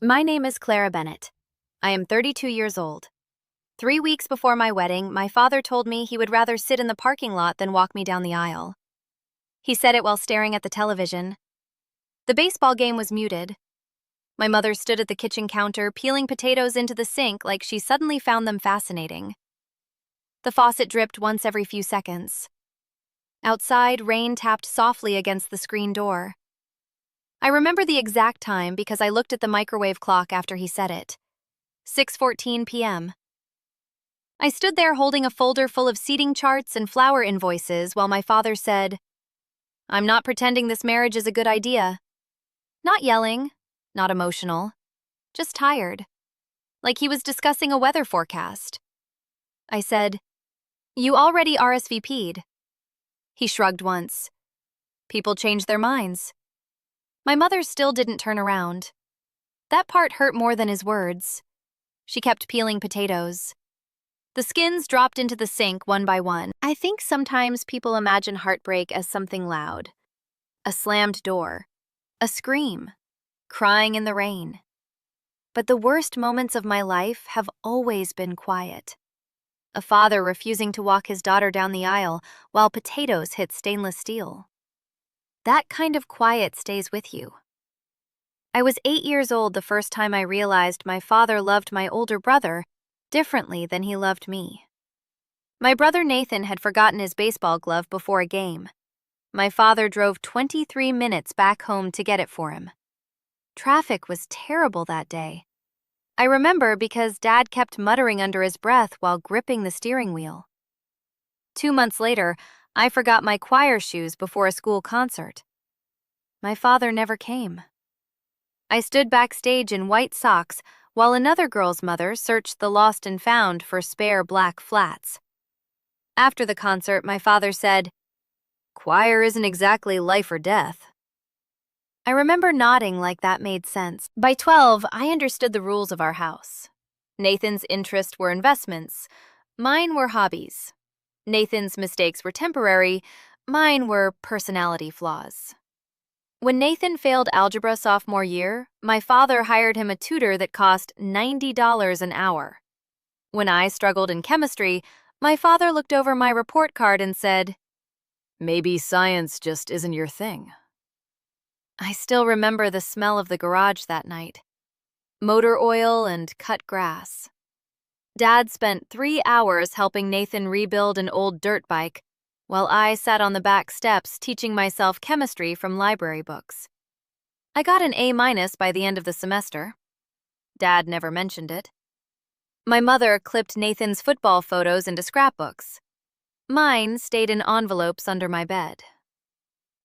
My name is Clara Bennett. I am 32 years old. 3 weeks before my wedding, my father told me he would rather sit in the parking lot than walk me down the aisle. He said it while staring at the television. The baseball game was muted. My mother stood at the kitchen counter, peeling potatoes into the sink like she suddenly found them fascinating. The faucet dripped once every few seconds. Outside, rain tapped softly against the screen door. I remember the exact time because I looked at the microwave clock after he said it. 6:14 p.m. I stood there holding a folder full of seating charts and flower invoices while my father said, "I'm not pretending this marriage is a good idea." Not yelling, not emotional, just tired, like he was discussing a weather forecast. I said, "You already RSVP'd." He shrugged once. People change their minds. My mother still didn't turn around. That part hurt more than his words. She kept peeling potatoes. The skins dropped into the sink one by one. I think sometimes people imagine heartbreak as something loud. A slammed door, a scream, crying in the rain. But the worst moments of my life have always been quiet. A father refusing to walk his daughter down the aisle while potatoes hit stainless steel. That kind of quiet stays with you. I was 8 years old the first time I realized my father loved my older brother differently than he loved me. My brother Nathan had forgotten his baseball glove before a game. My father drove 23 minutes back home to get it for him. Traffic was terrible that day. I remember because Dad kept muttering under his breath while gripping the steering wheel. 2 months later, I forgot my choir shoes before a school concert. My father never came. I stood backstage in white socks while another girl's mother searched the lost and found for spare black flats. After the concert, my father said, "Choir isn't exactly life or death." I remember nodding like that made sense. By 12, I understood the rules of our house. Nathan's interests were investments. Mine were hobbies. Nathan's mistakes were temporary. Mine were personality flaws. When Nathan failed algebra sophomore year, my father hired him a tutor that cost $90 an hour. When I struggled in chemistry, my father looked over my report card and said, "Maybe science just isn't your thing." I still remember the smell of the garage that night. Motor oil and cut grass. Dad spent 3 hours helping Nathan rebuild an old dirt bike, while I sat on the back steps teaching myself chemistry from library books. I got an A- by the end of the semester. Dad never mentioned it. My mother clipped Nathan's football photos into scrapbooks. Mine stayed in envelopes under my bed.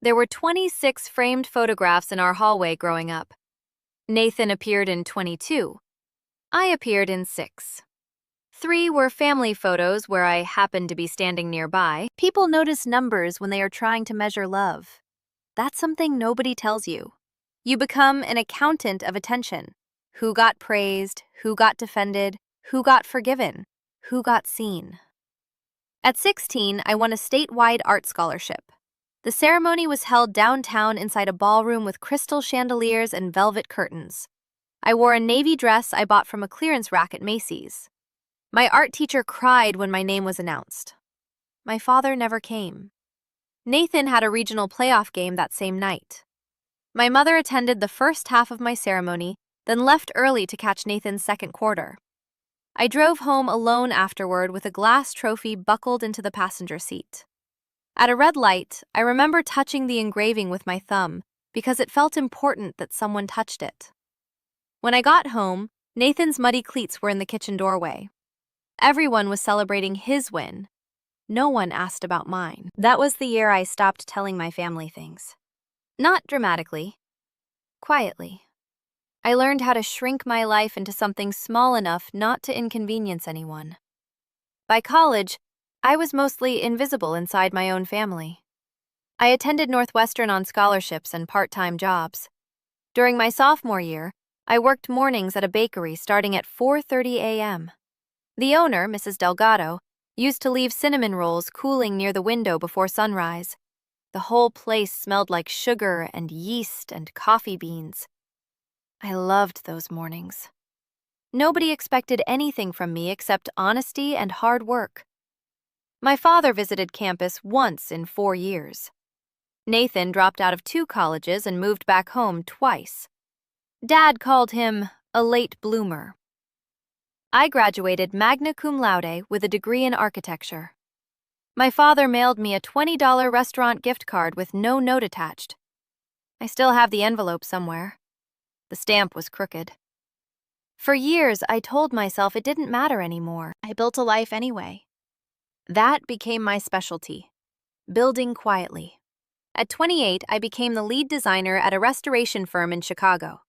There were 26 framed photographs in our hallway growing up. Nathan appeared in 22. I appeared in 6. 3 were family photos where I happened to be standing nearby. People notice numbers when they are trying to measure love. That's something nobody tells you. You become an accountant of attention. Who got praised, who got defended, who got forgiven, who got seen. At 16, I won a statewide art scholarship. The ceremony was held downtown inside a ballroom with crystal chandeliers and velvet curtains. I wore a navy dress I bought from a clearance rack at Macy's. My art teacher cried when my name was announced. My father never came. Nathan had a regional playoff game that same night. My mother attended the first half of my ceremony, then left early to catch Nathan's second quarter. I drove home alone afterward with a glass trophy buckled into the passenger seat. At a red light, I remember touching the engraving with my thumb because it felt important that someone touched it. When I got home, Nathan's muddy cleats were in the kitchen doorway. Everyone was celebrating his win. No one asked about mine. That was the year I stopped telling my family things. Not dramatically. Quietly. I learned how to shrink my life into something small enough not to inconvenience anyone. By college, I was mostly invisible inside my own family. I attended Northwestern on scholarships and part-time jobs. During my sophomore year, I worked mornings at a bakery starting at 4:30 a.m. The owner, Mrs. Delgado, used to leave cinnamon rolls cooling near the window before sunrise. The whole place smelled like sugar and yeast and coffee beans. I loved those mornings. Nobody expected anything from me except honesty and hard work. My father visited campus once in 4 years. Nathan dropped out of 2 colleges and moved back home twice. Dad called him a late bloomer. I graduated magna cum laude with a degree in architecture. My father mailed me a $20 restaurant gift card with no note attached. I still have the envelope somewhere. The stamp was crooked. For years, I told myself it didn't matter anymore. I built a life anyway. That became my specialty, building quietly. At 28, I became the lead designer at a restoration firm in Chicago.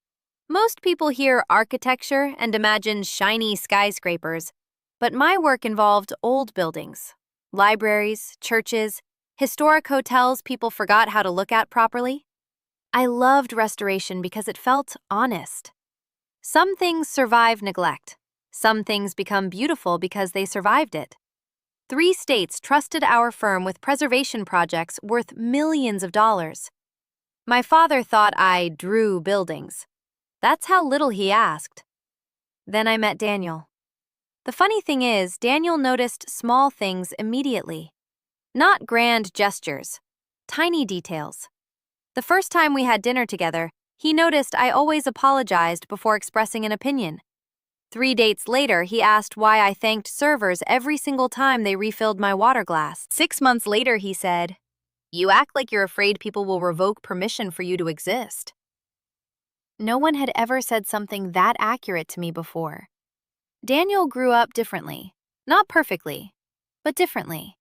Most people hear architecture and imagine shiny skyscrapers, but my work involved old buildings, libraries, churches, historic hotels people forgot how to look at properly. I loved restoration because it felt honest. Some things survive neglect. Some things become beautiful because they survived it. 3 states trusted our firm with preservation projects worth millions of dollars. My father thought I drew buildings. That's how little he asked. Then I met Daniel. The funny thing is, Daniel noticed small things immediately. Not grand gestures, tiny details. The first time we had dinner together, he noticed I always apologized before expressing an opinion. 3 dates later, he asked why I thanked servers every single time they refilled my water glass. 6 months later, he said, "You act like you're afraid people will revoke permission for you to exist." No one had ever said something that accurate to me before. Daniel grew up differently. Not perfectly, but differently.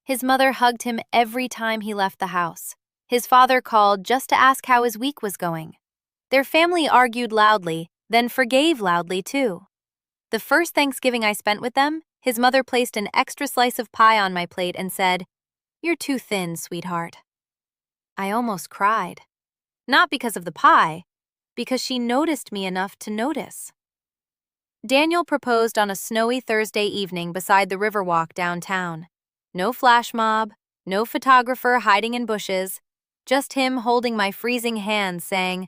His mother hugged him every time he left the house. His father called just to ask how his week was going. Their family argued loudly, then forgave loudly too. The first Thanksgiving I spent with them, his mother placed an extra slice of pie on my plate and said, "You're too thin, sweetheart." I almost cried. Not because of the pie, because she noticed me enough to notice. Daniel proposed on a snowy Thursday evening beside the Riverwalk downtown. No flash mob, no photographer hiding in bushes, just him holding my freezing hand saying,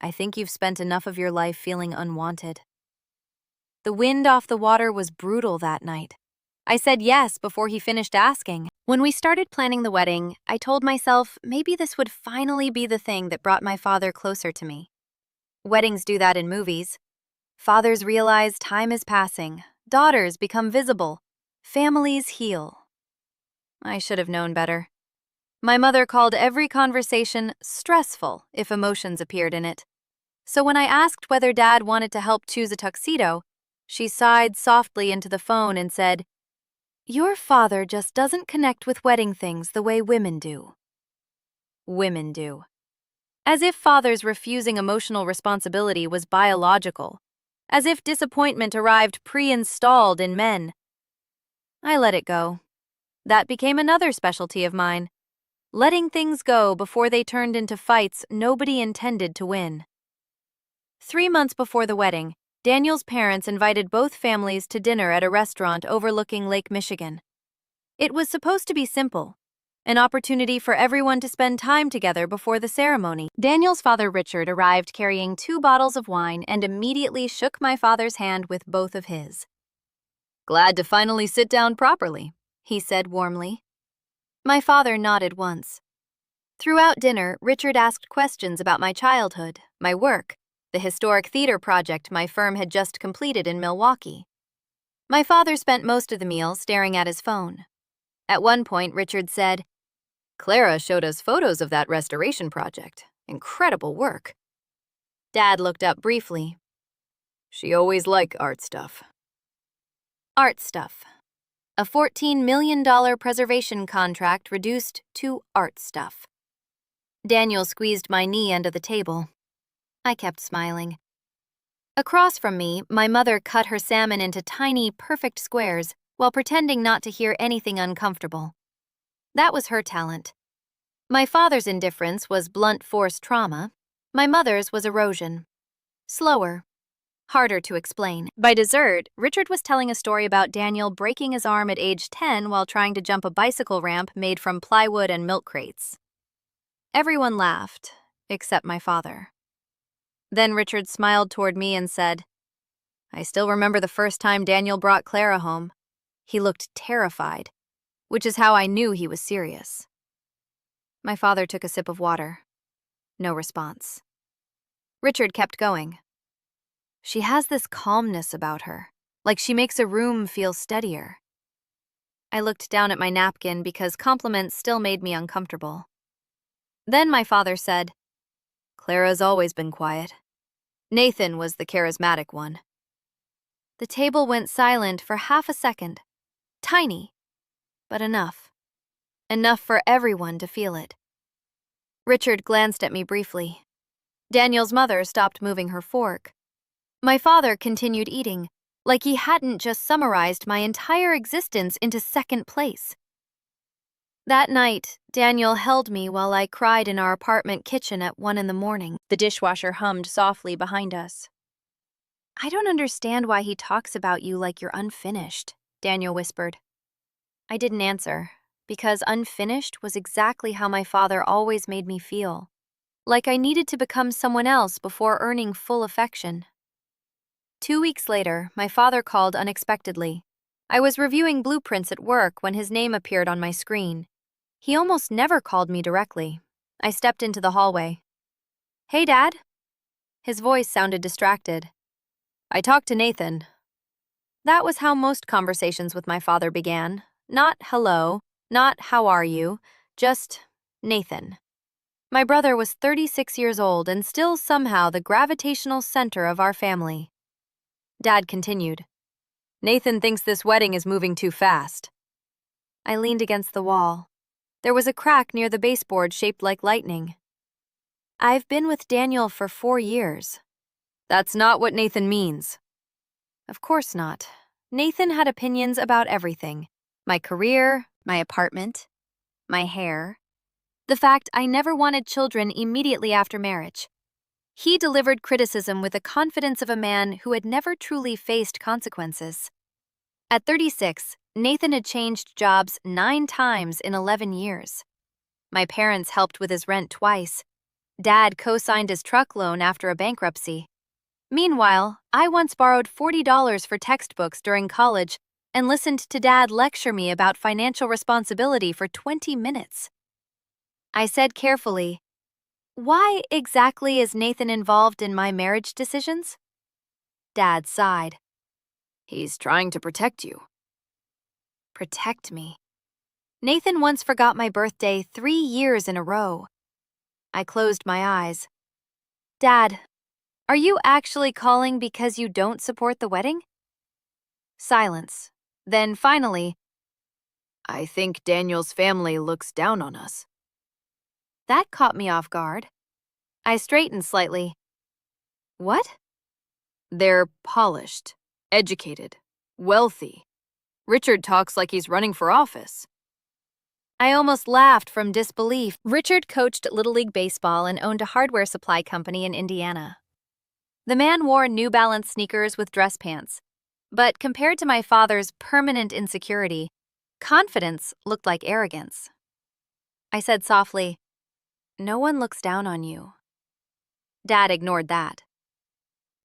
"I think you've spent enough of your life feeling unwanted." The wind off the water was brutal that night. I said yes before he finished asking. When we started planning the wedding, I told myself maybe this would finally be the thing that brought my father closer to me. Weddings do that in movies. Fathers realize time is passing, daughters become visible, families heal. I should have known better. My mother called every conversation stressful if emotions appeared in it. So when I asked whether Dad wanted to help choose a tuxedo, she sighed softly into the phone and said, "Your father just doesn't connect with wedding things the way women do." Women do. As if fathers refusing emotional responsibility was biological. As if disappointment arrived pre-installed in men. I let it go. That became another specialty of mine. Letting things go before they turned into fights nobody intended to win. 3 months before the wedding, Daniel's parents invited both families to dinner at a restaurant overlooking Lake Michigan. It was supposed to be simple. An opportunity for everyone to spend time together before the ceremony. Daniel's father, Richard, arrived carrying 2 bottles of wine and immediately shook my father's hand with both of his. "Glad to finally sit down properly," he said warmly. My father nodded once. Throughout dinner, Richard asked questions about my childhood, my work, the historic theater project my firm had just completed in Milwaukee. My father spent most of the meal staring at his phone. At one point, Richard said, "Clara showed us photos of that restoration project. Incredible work." Dad looked up briefly. "She always liked art stuff." Art stuff. A $14 million preservation contract reduced to art stuff. Daniel squeezed my knee under the table. I kept smiling. Across from me, my mother cut her salmon into tiny, perfect squares while pretending not to hear anything uncomfortable. That was her talent. My father's indifference was blunt force trauma. My mother's was erosion. Slower. Harder to explain. By dessert, Richard was telling a story about Daniel breaking his arm at age 10 while trying to jump a bicycle ramp made from plywood and milk crates. Everyone laughed, except my father. Then Richard smiled toward me and said, "I still remember the first time Daniel brought Clara home. He looked terrified, which is how I knew he was serious." My father took a sip of water. No response. Richard kept going. "She has this calmness about her, like she makes a room feel steadier." I looked down at my napkin because compliments still made me uncomfortable. Then my father said, "Clara's always been quiet. Nathan was the charismatic one." The table went silent for half a second. Tiny, but enough. Enough for everyone to feel it. Richard glanced at me briefly. Daniel's mother stopped moving her fork. My father continued eating, like he hadn't just summarized my entire existence into second place. That night, Daniel held me while I cried in our apartment kitchen at 1 a.m. The dishwasher hummed softly behind us. "I don't understand why he talks about you like you're unfinished," Daniel whispered. I didn't answer, because unfinished was exactly how my father always made me feel, like I needed to become someone else before earning full affection. 2 weeks later, my father called unexpectedly. I was reviewing blueprints at work when his name appeared on my screen. He almost never called me directly. I stepped into the hallway. "Hey, Dad?" His voice sounded distracted. "I talked to Nathan." That was how most conversations with my father began. Not hello, not how are you, just Nathan. My brother was 36 years old and still somehow the gravitational center of our family. Dad continued, "Nathan thinks this wedding is moving too fast." I leaned against the wall. There was a crack near the baseboard shaped like lightning. "I've been with Daniel for 4 years. "That's not what Nathan means." Of course not. Nathan had opinions about everything. My career, my apartment, my hair, the fact I never wanted children immediately after marriage. He delivered criticism with the confidence of a man who had never truly faced consequences. At 36, Nathan had changed jobs 9 times in 11 years. My parents helped with his rent twice. Dad co-signed his truck loan after a bankruptcy. Meanwhile, I once borrowed $40 for textbooks during college and listened to Dad lecture me about financial responsibility for 20 minutes. I said carefully, "Why exactly is Nathan involved in my marriage decisions?" Dad sighed. "He's trying to protect you." Protect me. Nathan once forgot my birthday 3 years in a row. I closed my eyes. "Dad, are you actually calling because you don't support the wedding?" Silence. Then finally, "I think Daniel's family looks down on us." That caught me off guard. I straightened slightly. "What?" "They're polished, educated, wealthy. Richard talks like he's running for office." I almost laughed from disbelief. Richard coached Little League Baseball and owned a hardware supply company in Indiana. The man wore New Balance sneakers with dress pants, but compared to my father's permanent insecurity, confidence looked like arrogance. I said softly, "No one looks down on you." Dad ignored that.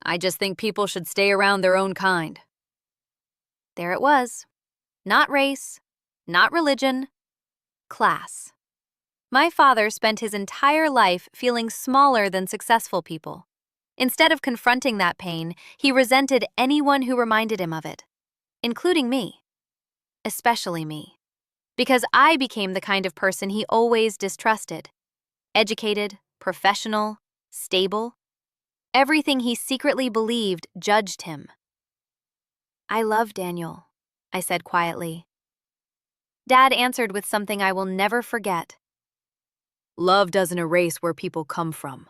"I just think people should stay around their own kind." There it was. Not race, not religion, class. My father spent his entire life feeling smaller than successful people. Instead of confronting that pain, he resented anyone who reminded him of it, including me. Especially me. Because I became the kind of person he always distrusted. Educated, professional, stable. Everything he secretly believed judged him. "I love Daniel," I said quietly. Dad answered with something I will never forget. "Love doesn't erase where people come from."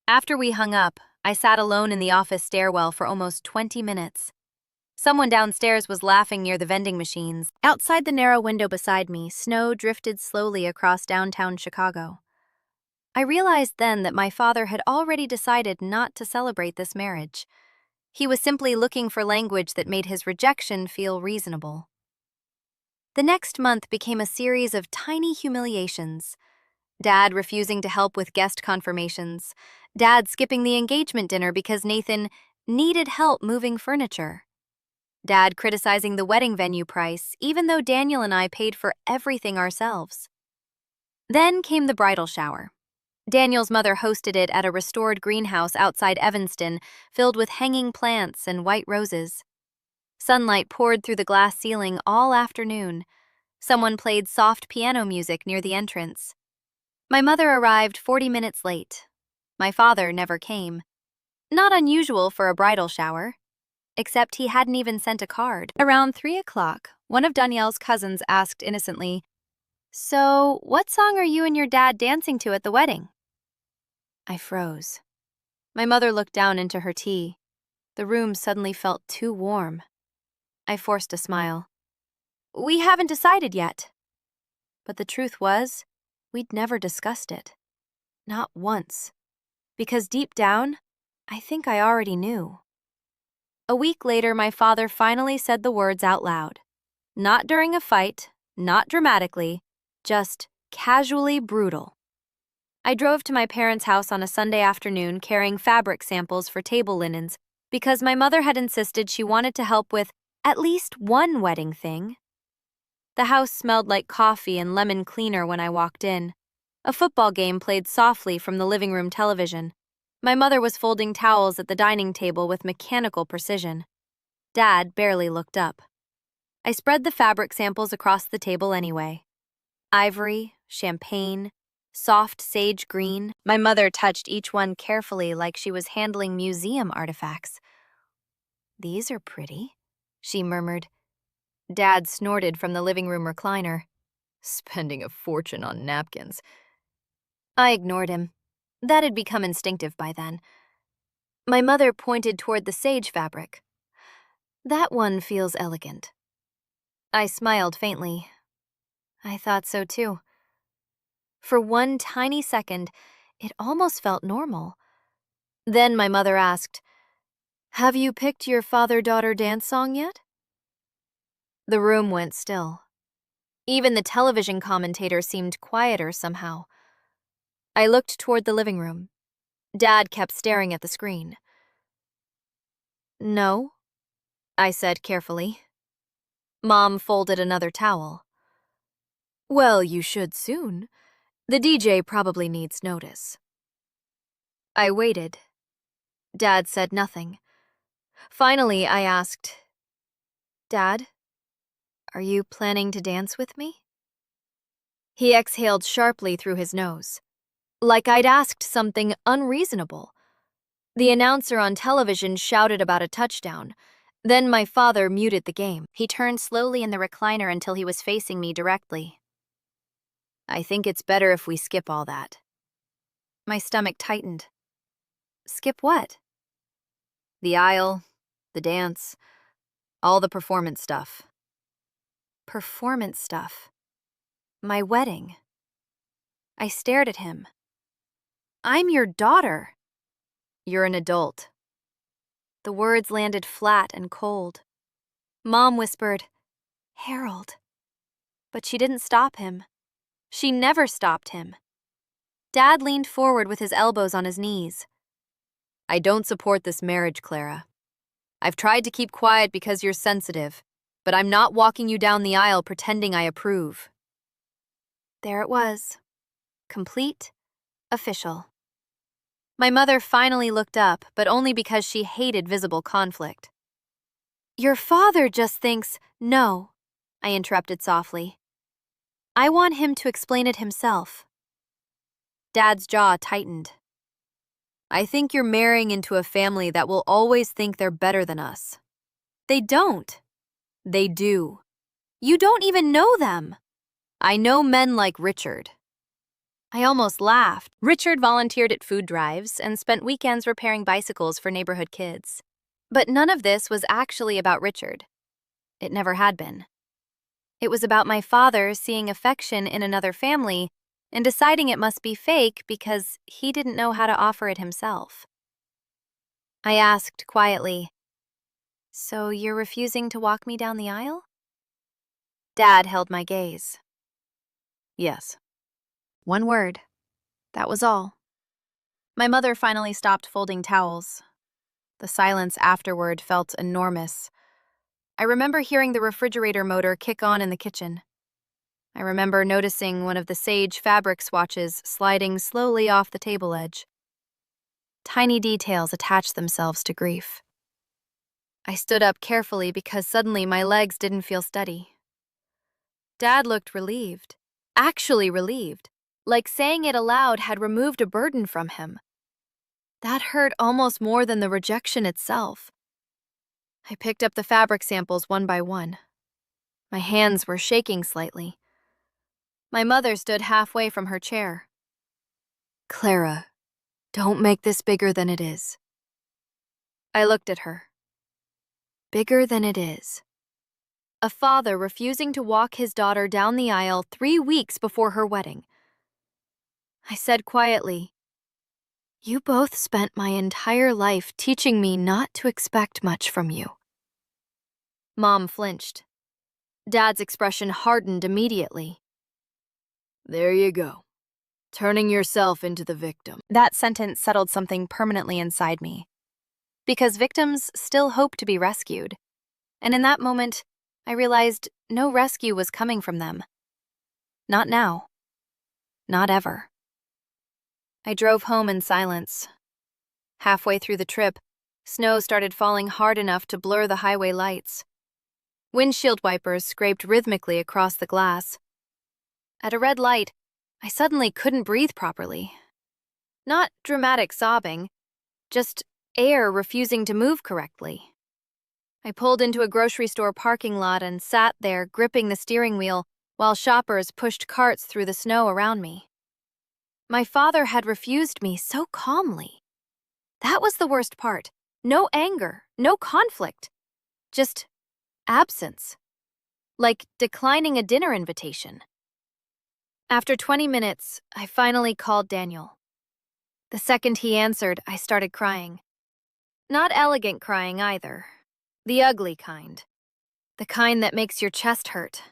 After we hung up, I sat alone in the office stairwell for almost 20 minutes. Someone downstairs was laughing near the vending machines. Outside the narrow window beside me, snow drifted slowly across downtown Chicago. I realized then that my father had already decided not to celebrate this marriage. He was simply looking for language that made his rejection feel reasonable. The next month became a series of tiny humiliations. Dad refusing to help with guest confirmations, Dad skipping the engagement dinner because Nathan needed help moving furniture. Dad criticizing the wedding venue price, even though Daniel and I paid for everything ourselves. Then came the bridal shower. Daniel's mother hosted it at a restored greenhouse outside Evanston, filled with hanging plants and white roses. Sunlight poured through the glass ceiling all afternoon. Someone played soft piano music near the entrance. My mother arrived 40 minutes late. My father never came. Not unusual for a bridal shower. Except he hadn't even sent a card. Around 3 o'clock, one of Danielle's cousins asked innocently, "So, what song are you and your dad dancing to at the wedding?" I froze. My mother looked down into her tea. The room suddenly felt too warm. I forced a smile. "We haven't decided yet." But the truth was, we'd never discussed it. Not once. Because deep down, I think I already knew. A week later, my father finally said the words out loud. Not during a fight, not dramatically, just casually brutal. I drove to my parents' house on a Sunday afternoon carrying fabric samples for table linens because my mother had insisted she wanted to help with at least one wedding thing. The house smelled like coffee and lemon cleaner when I walked in. A football game played softly from the living room television. My mother was folding towels at the dining table with mechanical precision. Dad barely looked up. I spread the fabric samples across the table anyway. Ivory, champagne, soft sage green. My mother touched each one carefully like she was handling museum artifacts. "These are pretty," she murmured. Dad snorted from the living room recliner. "Spending a fortune on napkins." I ignored him. That had become instinctive by then. My mother pointed toward the sage fabric. "That one feels elegant." I smiled faintly. I thought so too. For one tiny second, it almost felt normal. Then my mother asked, "Have you picked your father-daughter dance song yet?" The room went still. Even the television commentator seemed quieter somehow. I looked toward the living room. Dad kept staring at the screen. "No," I said carefully. Mom folded another towel. "Well, you should soon. The DJ probably needs notice." I waited. Dad said nothing. Finally, I asked, "Dad, are you planning to dance with me?" He exhaled sharply through his nose, like I'd asked something unreasonable. The announcer on television shouted about a touchdown. Then my father muted the game. He turned slowly in the recliner until he was facing me directly. "I think it's better if we skip all that." My stomach tightened. Skip what? The aisle, the dance, all the performance stuff. Performance stuff. My wedding. I stared at him. "I'm your daughter." "You're an adult." The words landed flat and cold. Mom whispered, "Harold." But she didn't stop him. She never stopped him. Dad leaned forward with his elbows on his knees. "I don't support this marriage, Clara. I've tried to keep quiet because you're sensitive, but I'm not walking you down the aisle pretending I approve." There it was. Complete, official. My mother finally looked up, but only because she hated visible conflict. "Your father just thinks, no," I interrupted softly. "I want him to explain it himself." Dad's jaw tightened. "I think you're marrying into a family that will always think they're better than us." "They don't." "They do. You don't even know them." "I know men like Richard." I almost laughed. Richard volunteered at food drives and spent weekends repairing bicycles for neighborhood kids. But none of this was actually about Richard. It never had been. It was about my father seeing affection in another family and deciding it must be fake because he didn't know how to offer it himself. I asked quietly, "So you're refusing to walk me down the aisle?" Dad held my gaze. "Yes." One word. That was all. My mother finally stopped folding towels. The silence afterward felt enormous. I remember hearing the refrigerator motor kick on in the kitchen. I remember noticing one of the sage fabric swatches sliding slowly off the table edge. Tiny details attached themselves to grief. I stood up carefully because suddenly my legs didn't feel steady. Dad looked relieved, actually relieved, like saying it aloud had removed a burden from him. That hurt almost more than the rejection itself. I picked up the fabric samples one by one. My hands were shaking slightly. My mother stood halfway from her chair. "Clara, don't make this bigger than it is." I looked at her. Bigger than it is. A father refusing to walk his daughter down the aisle 3 weeks before her wedding. I said quietly, "You both spent my entire life teaching me not to expect much from you." Mom flinched. Dad's expression hardened immediately. "There you go. Turning yourself into the victim." That sentence settled something permanently inside me. Because victims still hope to be rescued. And in that moment, I realized no rescue was coming from them. Not now. Not ever. I drove home in silence. Halfway through the trip, snow started falling hard enough to blur the highway lights. Windshield wipers scraped rhythmically across the glass. At a red light, I suddenly couldn't breathe properly. Not dramatic sobbing, just air refusing to move correctly. I pulled into a grocery store parking lot and sat there gripping the steering wheel while shoppers pushed carts through the snow around me. My father had refused me so calmly. That was the worst part. No anger, no conflict. Just absence. Like declining a dinner invitation. After 20 minutes, I finally called Daniel. The second he answered, I started crying. Not elegant crying either. The ugly kind. The kind that makes your chest hurt.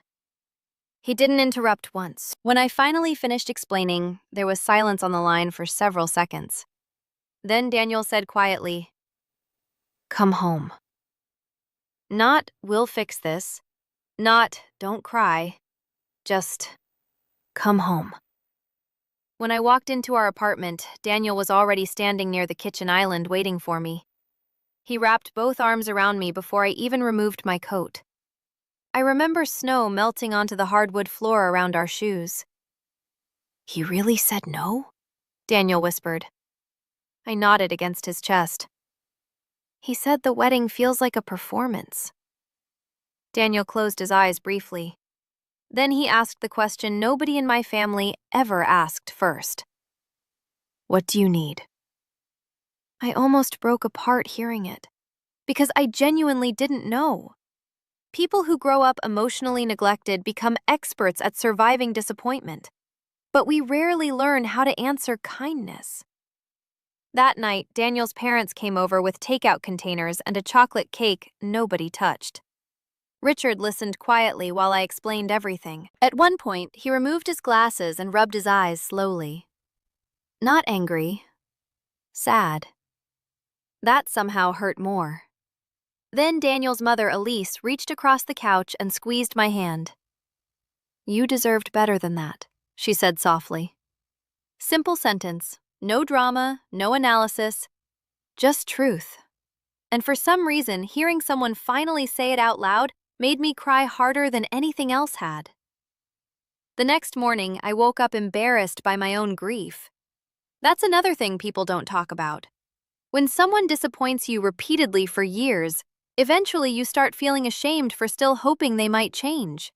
He didn't interrupt once. When I finally finished explaining, there was silence on the line for several seconds. Then Daniel said quietly, "Come home." Not, "We'll fix this." Not, "Don't cry." Just, "Come home." When I walked into our apartment, Daniel was already standing near the kitchen island waiting for me. He wrapped both arms around me before I even removed my coat. I remember snow melting onto the hardwood floor around our shoes. "He really said no?" Daniel whispered. I nodded against his chest. "He said the wedding feels like a performance." Daniel closed his eyes briefly. Then he asked the question nobody in my family ever asked first. "What do you need?" I almost broke apart hearing it, because I genuinely didn't know. People who grow up emotionally neglected become experts at surviving disappointment, but we rarely learn how to answer kindness. That night, Daniel's parents came over with takeout containers and a chocolate cake nobody touched. Richard listened quietly while I explained everything. At one point, he removed his glasses and rubbed his eyes slowly. Not angry, sad. That somehow hurt more. Then Daniel's mother, Elise, reached across the couch and squeezed my hand. "You deserved better than that," she said softly. Simple sentence, no drama, no analysis, just truth. And for some reason, hearing someone finally say it out loud made me cry harder than anything else had. The next morning, I woke up embarrassed by my own grief. That's another thing people don't talk about. When someone disappoints you repeatedly for years, eventually you start feeling ashamed for still hoping they might change.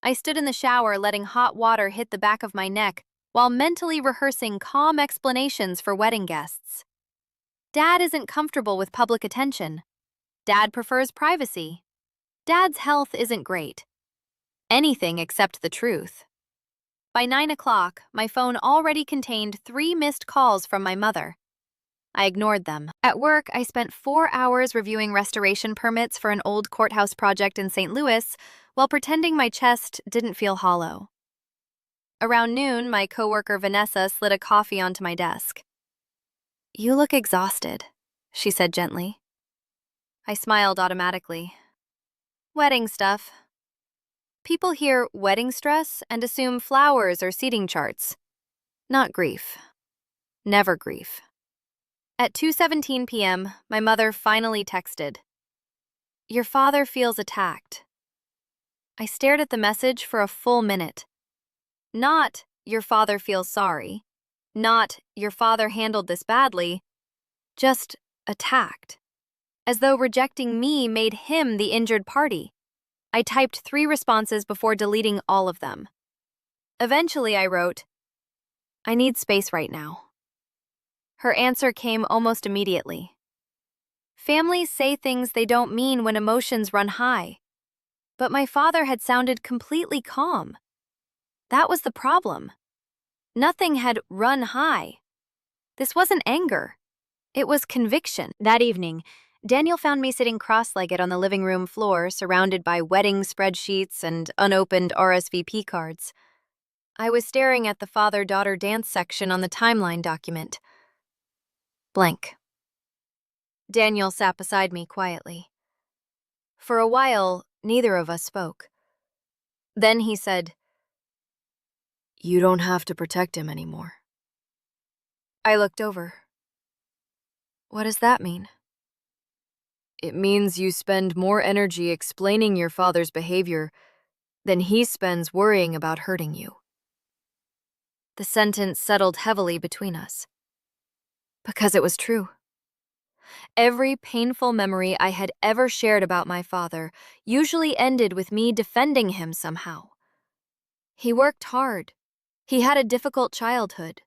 I stood in the shower letting hot water hit the back of my neck while mentally rehearsing calm explanations for wedding guests. Dad isn't comfortable with public attention. Dad prefers privacy. Dad's health isn't great. Anything except the truth. By 9 o'clock, my phone already contained 3 missed calls from my mother. I ignored them. At work, I spent 4 hours reviewing restoration permits for an old courthouse project in St. Louis while pretending my chest didn't feel hollow. Around noon, my coworker Vanessa slid a coffee onto my desk. You look exhausted, she said gently. I smiled automatically. Wedding stuff. People hear wedding stress and assume flowers or seating charts. Not grief. Never grief. At 2:17 p.m., my mother finally texted, "Your father feels attacked." I stared at the message for a full minute. Not, "Your father feels sorry." Not, "Your father handled this badly." Just, "attacked." As though rejecting me made him the injured party. I typed 3 responses before deleting all of them. Eventually, I wrote, "I need space right now." Her answer came almost immediately. Families say things they don't mean when emotions run high. But my father had sounded completely calm. That was the problem. Nothing had run high. This wasn't anger. It was conviction. That evening, Daniel found me sitting cross-legged on the living room floor, surrounded by wedding spreadsheets and unopened RSVP cards. I was staring at the father-daughter dance section on the timeline document. Blank. Daniel sat beside me quietly. For a while, neither of us spoke. Then he said, You don't have to protect him anymore. I looked over. What does that mean? It means you spend more energy explaining your father's behavior than he spends worrying about hurting you. The sentence settled heavily between us. Because it was true. Every painful memory I had ever shared about my father usually ended with me defending him somehow. He worked hard. He had a difficult childhood.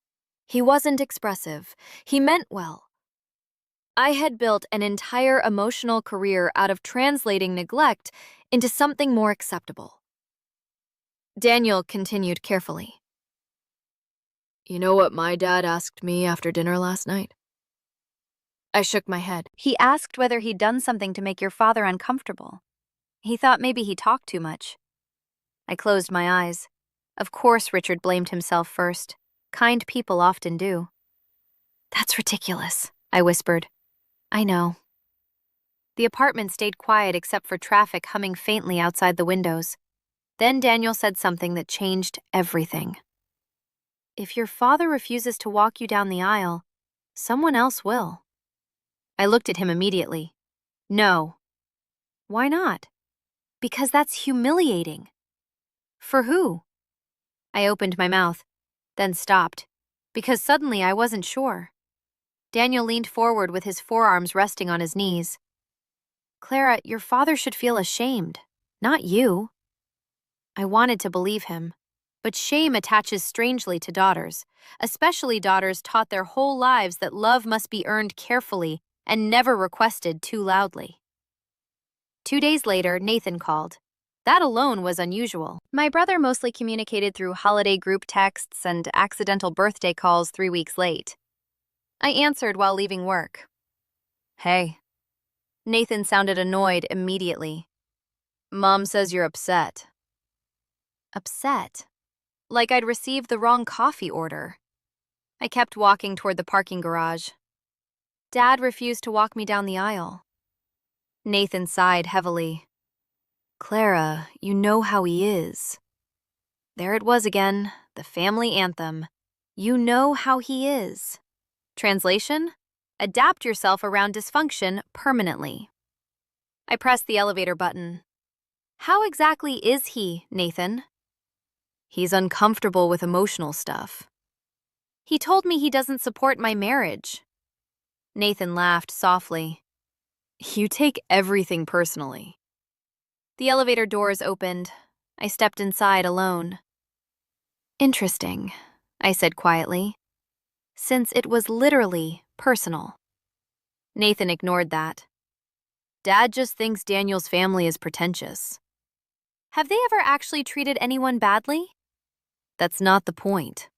He wasn't expressive. He meant well. I had built an entire emotional career out of translating neglect into something more acceptable. Daniel continued carefully. You know what my dad asked me after dinner last night? I shook my head. He asked whether he'd done something to make your father uncomfortable. He thought maybe he talked too much. I closed my eyes. Of course Richard blamed himself first. Kind people often do. That's ridiculous, I whispered. I know. The apartment stayed quiet except for traffic humming faintly outside the windows. Then Daniel said something that changed everything. If your father refuses to walk you down the aisle, someone else will. I looked at him immediately. No. Why not? Because that's humiliating. For who? I opened my mouth, then stopped, because suddenly I wasn't sure. Daniel leaned forward with his forearms resting on his knees. Clara, your father should feel ashamed, not you. I wanted to believe him, but shame attaches strangely to daughters, especially daughters taught their whole lives that love must be earned carefully and never requested too loudly. 2 days later, Nathan called. That alone was unusual. My brother mostly communicated through holiday group texts and accidental birthday calls 3 weeks late. I answered while leaving work. Hey. Nathan sounded annoyed immediately. Mom says you're upset. Upset? Like I'd received the wrong coffee order. I kept walking toward the parking garage. Dad refused to walk me down the aisle. Nathan sighed heavily. Clara, you know how he is. There it was again, the family anthem. You know how he is. Translation? Adapt yourself around dysfunction permanently. I pressed the elevator button. How exactly is he, Nathan? He's uncomfortable with emotional stuff. He told me he doesn't support my marriage. Nathan laughed softly. You take everything personally. The elevator doors opened. I stepped inside alone. Interesting, I said quietly, since it was literally personal. Nathan ignored that. Dad just thinks Daniel's family is pretentious. Have they ever actually treated anyone badly? That's not the point.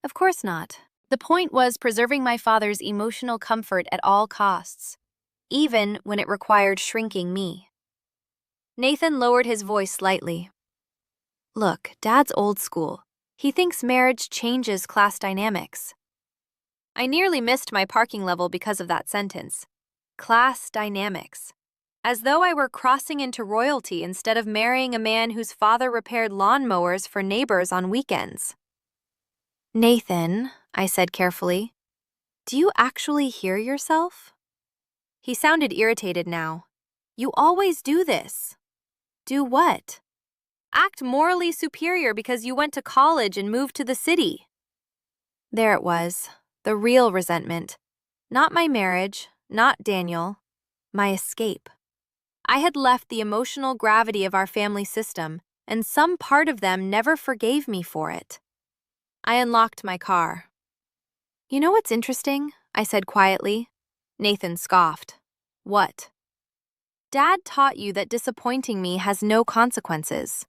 Of course not. The point was preserving my father's emotional comfort at all costs, even when it required shrinking me. Nathan lowered his voice slightly. Look, Dad's old school. He thinks marriage changes class dynamics. I nearly missed my parking level because of that sentence. Class dynamics. As though I were crossing into royalty instead of marrying a man whose father repaired lawnmowers for neighbors on weekends. Nathan, I said carefully, do you actually hear yourself? He sounded irritated now. You always do this. Do what? Act morally superior because you went to college and moved to the city. There it was, the real resentment. Not my marriage, not Daniel, my escape. I had left the emotional gravity of our family system, and some part of them never forgave me for it. I unlocked my car. You know what's interesting? I said quietly. Nathan scoffed. What? Dad taught you that disappointing me has no consequences.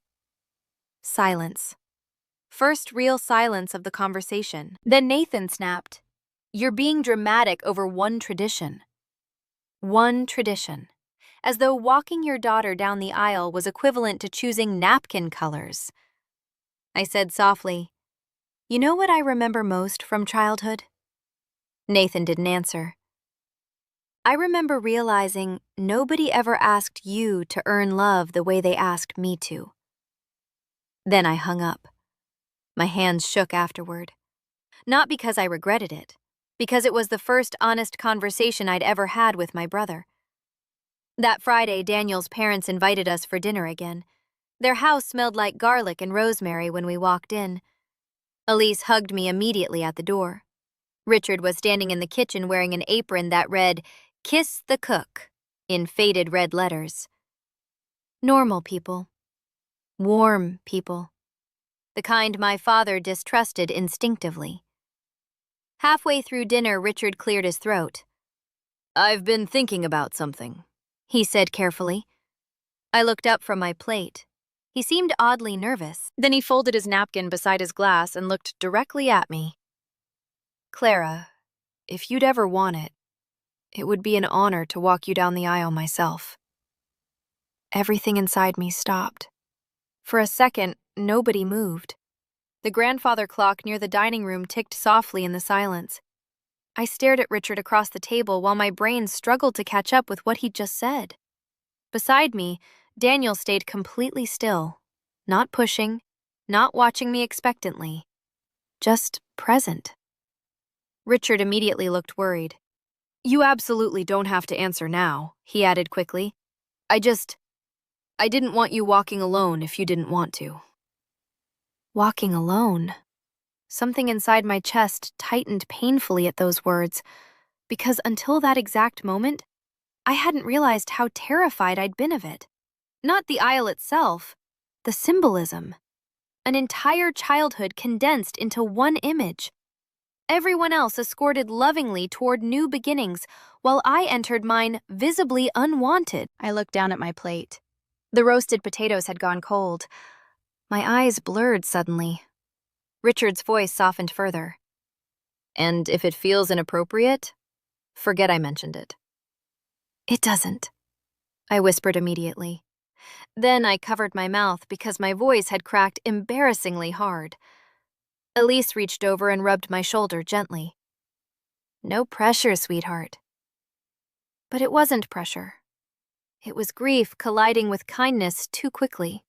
Silence. First real silence of the conversation. Then Nathan snapped. You're being dramatic over one tradition. One tradition. As though walking your daughter down the aisle was equivalent to choosing napkin colors. I said softly, you know what I remember most from childhood? Nathan didn't answer. I remember realizing nobody ever asked you to earn love the way they asked me to. Then I hung up. My hands shook afterward. Not because I regretted it, because it was the first honest conversation I'd ever had with my brother. That Friday, Daniel's parents invited us for dinner again. Their house smelled like garlic and rosemary when we walked in. Elise hugged me immediately at the door. Richard was standing in the kitchen wearing an apron that read, "Kiss the cook," in faded red letters. Normal people. Warm people. The kind my father distrusted instinctively. Halfway through dinner, Richard cleared his throat. I've been thinking about something, he said carefully. I looked up from my plate. He seemed oddly nervous. Then he folded his napkin beside his glass and looked directly at me. Clara, if you'd ever want it, it would be an honor to walk you down the aisle myself. Everything inside me stopped. For a second, nobody moved. The grandfather clock near the dining room ticked softly in the silence. I stared at Richard across the table while my brain struggled to catch up with what he'd just said. Beside me, Daniel stayed completely still, not pushing, not watching me expectantly, just present. Richard immediately looked worried. You absolutely don't have to answer now, he added quickly. I didn't want you walking alone if you didn't want to. Walking alone? Something inside my chest tightened painfully at those words, because until that exact moment, I hadn't realized how terrified I'd been of it. Not the aisle itself, the symbolism. An entire childhood condensed into one image. Everyone else escorted lovingly toward new beginnings, while I entered mine visibly unwanted. I looked down at my plate. The roasted potatoes had gone cold. My eyes blurred suddenly. Richard's voice softened further. And if it feels inappropriate, forget I mentioned it. It doesn't, I whispered immediately. Then I covered my mouth because my voice had cracked embarrassingly hard. Elise reached over and rubbed my shoulder gently. No pressure, sweetheart. But it wasn't pressure. It was grief colliding with kindness too quickly.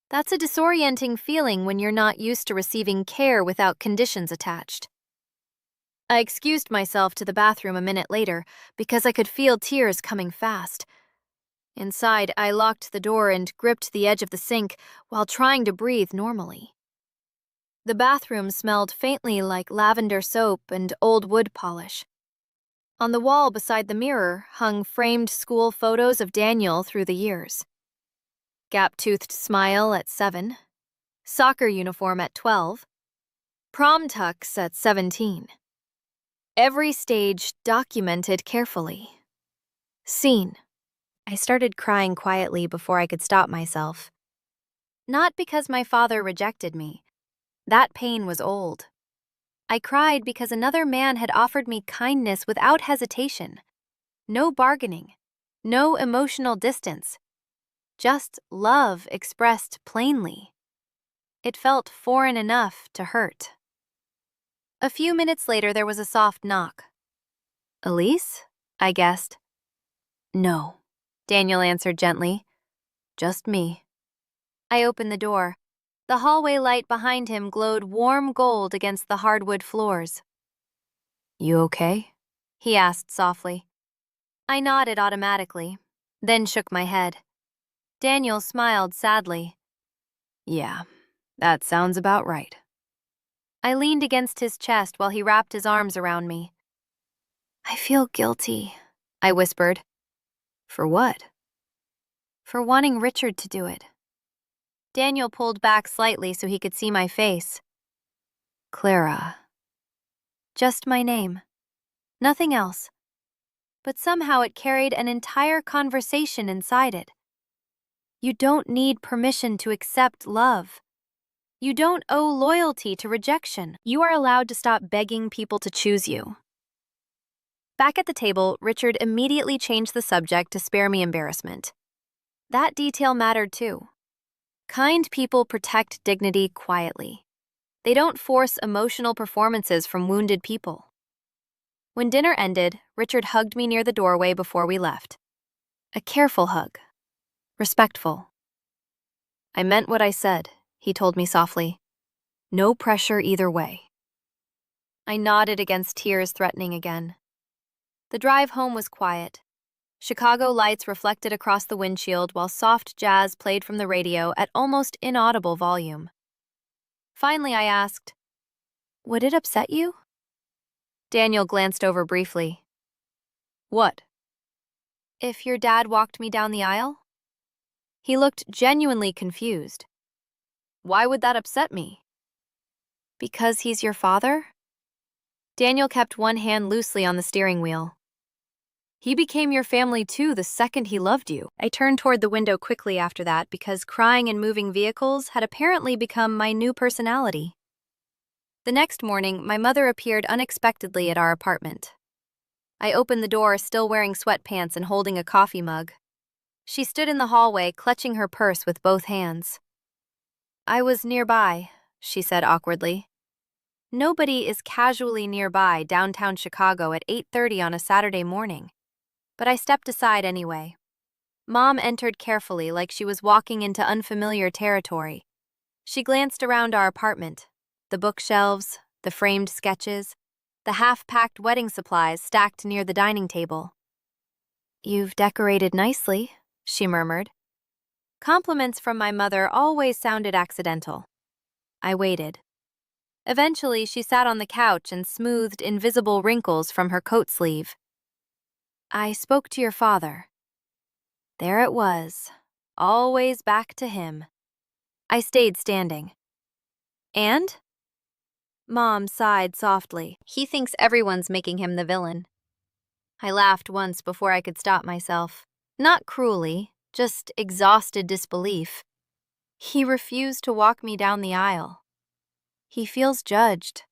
That's a disorienting feeling when you're not used to receiving care without conditions attached. I excused myself to the bathroom a minute later because I could feel tears coming fast. Inside, I locked the door and gripped the edge of the sink while trying to breathe normally. The bathroom smelled faintly like lavender soap and old wood polish. On the wall beside the mirror hung framed school photos of Daniel through the years. Gap-toothed smile at 7, soccer uniform at 12, prom tux at 17. Every stage documented carefully. Seen. I started crying quietly before I could stop myself. Not because my father rejected me. That pain was old. I cried because another man had offered me kindness without hesitation. No bargaining. No emotional distance. Just love expressed plainly. It felt foreign enough to hurt. A few minutes later, there was a soft knock. Elise? I guessed. No, Daniel answered gently. Just me. I opened the door. The hallway light behind him glowed warm gold against the hardwood floors. You okay? He asked softly. I nodded automatically, then shook my head. Daniel smiled sadly. Yeah, that sounds about right. I leaned against his chest while he wrapped his arms around me. I feel guilty, I whispered. For what? For wanting Richard to do it. Daniel pulled back slightly so he could see my face. Clara. Just my name. Nothing else. But somehow it carried an entire conversation inside it. You don't need permission to accept love. You don't owe loyalty to rejection. You are allowed to stop begging people to choose you. Back at the table, Richard immediately changed the subject to spare me embarrassment. That detail mattered too. Kind people protect dignity quietly. They don't force emotional performances from wounded people. When dinner ended, Richard hugged me near the doorway before we left. A careful hug. Respectful. I meant what I said, he told me softly. No pressure either way. I nodded against tears threatening again. The drive home was quiet. Chicago lights reflected across the windshield while soft jazz played from the radio at almost inaudible volume. Finally, I asked, would it upset you? Daniel glanced over briefly. What? If your dad walked me down the aisle? He looked genuinely confused. Why would that upset me? Because he's your father? Daniel kept one hand loosely on the steering wheel. He became your family too the second he loved you. I turned toward the window quickly after that because crying and moving vehicles had apparently become my new personality. The next morning, my mother appeared unexpectedly at our apartment. I opened the door, still wearing sweatpants and holding a coffee mug. She stood in the hallway, clutching her purse with both hands. I was nearby, she said awkwardly. Nobody is casually nearby downtown Chicago at 8:30 on a Saturday morning. But I stepped aside anyway. Mom entered carefully, like she was walking into unfamiliar territory. She glanced around our apartment. The bookshelves, the framed sketches, the half-packed wedding supplies stacked near the dining table. You've decorated nicely, she murmured. Compliments from my mother always sounded accidental. I waited. Eventually, she sat on the couch and smoothed invisible wrinkles from her coat sleeve. I spoke to your father. There it was, always back to him. I stayed standing. And? Mom sighed softly. He thinks everyone's making him the villain. I laughed once before I could stop myself. Not cruelly, just exhausted disbelief. He refused to walk me down the aisle. He feels judged.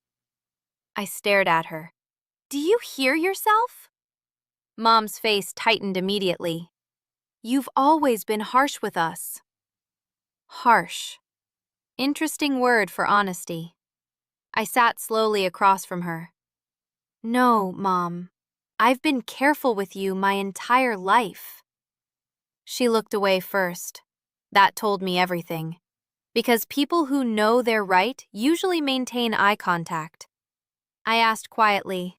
I stared at her. Do you hear yourself? Mom's face tightened immediately. You've always been harsh with us. Harsh. Interesting word for honesty. I sat slowly across from her. No, Mom. I've been careful with you my entire life. She looked away first. That told me everything. Because people who know they're right usually maintain eye contact. I asked quietly,